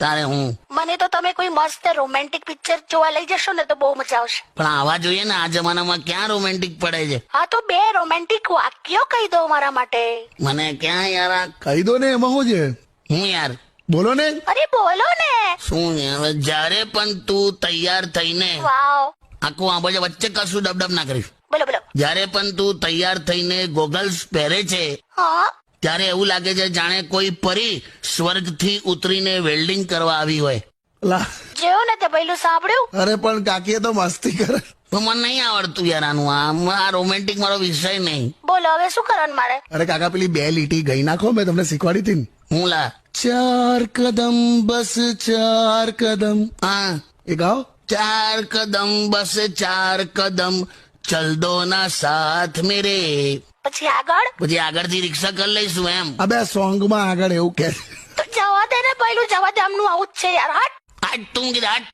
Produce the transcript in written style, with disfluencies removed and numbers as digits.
તારે હું મને તો તમે કોઈ મસ્ત રોમેન્ટિક પિક્ચર જોવા લઈ જશો ને તો બહુ મજા આવશે. પણ આવા જોઈએ ને, આ જમાનામાં ક્યાં રોમેન્ટિક પડે છે. હા તો 2 રોમેન્ટિક વાક્યો કહી દો મારા માટે. મને ક્યાં યાર આ કહી દો ને, એમાં શું છે? હું યાર બોલો ને. અરે બોલો ને. શું યાર, જ્યારે પણ તું તૈયાર થઈને વાવ. આખું આ બાજુ વચ્ચે કશું ડબડબ ના કરીશ. બોલો બોલો. જ્યારે પણ તું તૈયાર થઈને ગોગલ્સ પહેરે છે હા ત્યારે એવું લાગે છે જાણે કોઈ પરી સ્વર્ગથી ઉતરીને વેલ્ડિંગ કરવા આવી હોય. લા, જેવું ને તે પહેલું સાંભળ્યું. અરે પણ કાકીએ તો મસ્તી કરે. તો મને નહીં આવડતું યાર આનું. આ રોમેન્ટિક મારો વિષય નહીં. બોલો હવે શું કરવાનું મારે. અરે કાકા, પેલી 2 લીટી ગઈ નાખો, મેં તમને શીખવાડી હતી ને. હું લા 4 કદમ બસ 4 કદમ. હા, એ ગાઓ. 4 કદમ બસ 4 કદમ ચલ દો ના સાથ મેરે. પછી આગળ. પછી આગળથી રિક્ષા કરી લઈશું એમ. અબે સોંગમાં આગળ એવું કે તો જવા દે ને પહેલું, જવા દે. આમનું આવું જ છે યાર. હટ. હાટ તું કીધા હાટ.